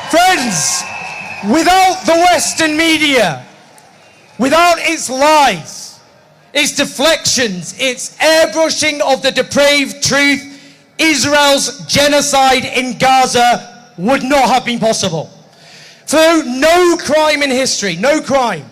Friends, without the Western media, without its lies, its deflections, its airbrushing of the depraved truth, Israel's genocide in Gaza would not have been possible. For no crime in history, no crime,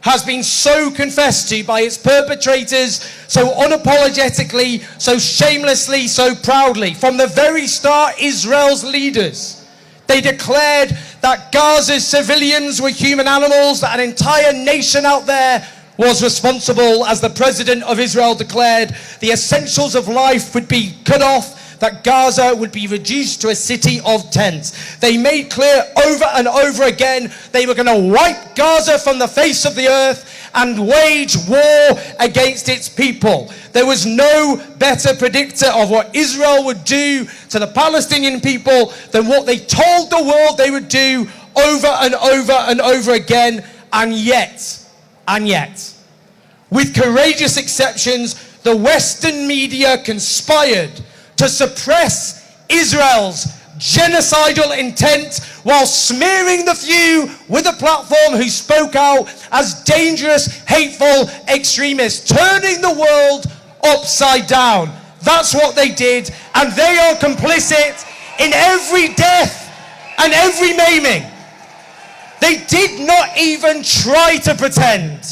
has been so confessed to by its perpetrators, so unapologetically, so shamelessly, so proudly. From the very start, Israel's leaders, they declared that Gaza's civilians were human animals, that an entire nation out there was responsible. As the president of Israel declared, the essentials of life would be cut off, that Gaza would be reduced to a city of tents. They made clear over and over again they were going to wipe Gaza from the face of the earth and wage war against its people. There was no better predictor of what Israel would do to the Palestinian people than what they told the world they would do over and over and over again. And yet, with courageous exceptions, the Western media conspired to suppress Israel's genocidal intent while smearing the few with a platform who spoke out as dangerous, hateful extremists, turning the world upside down. That's what they did, and they are complicit in every death and every maiming. They did not even try to pretend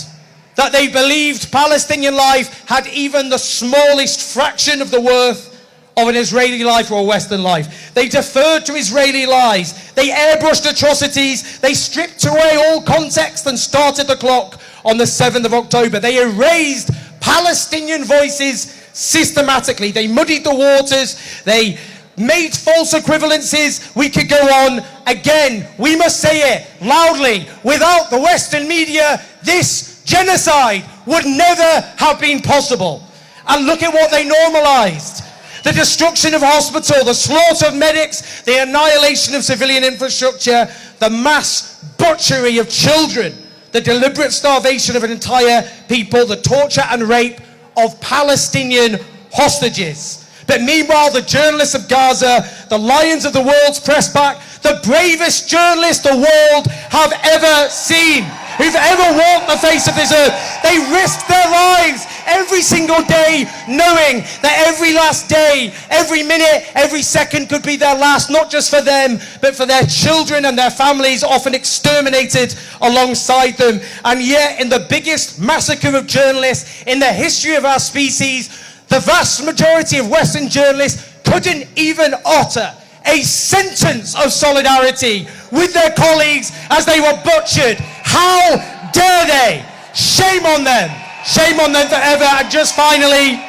that they believed Palestinian life had even the smallest fraction of the worth of an Israeli life or a Western life. They deferred to Israeli lies. They airbrushed atrocities. They stripped away all context and started the clock on the 7th of October. They erased Palestinian voices systematically. They muddied the waters. They made false equivalences. We could go on. Again, we must say it loudly. Without the Western media, this genocide would never have been possible. And look at what they normalized. The destruction of hospital, the slaughter of medics, the annihilation of civilian infrastructure, the mass butchery of children, the deliberate starvation of an entire people, the torture and rape of Palestinian hostages. But meanwhile, the journalists of Gaza, the lions of the world's press back, the bravest journalists the world have ever seen, who've ever walked the face of this earth, they risked their lives every single day, knowing that every last day, every minute, every second could be their last, not just for them, but for their children and their families, often exterminated alongside them. And yet, in the biggest massacre of journalists in the history of our species, the vast majority of Western journalists couldn't even utter a sentence of solidarity with their colleagues as they were butchered. How dare they? Shame on them. Shame on them forever. And just finally,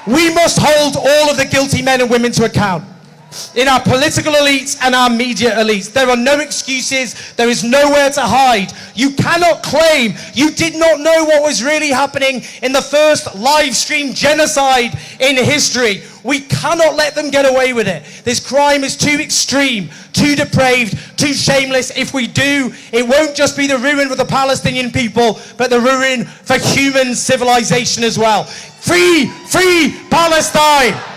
we must hold all of the guilty men and women to account. In our political elites and our media elites, there are no excuses. There is nowhere to hide. You cannot claim you did not know what was really happening in the first live stream genocide in history. We cannot let them get away with it. This crime is too extreme, too depraved, too shameless. If we do, it won't just be the ruin for the Palestinian people, but the ruin for human civilization as well. Free, free Palestine!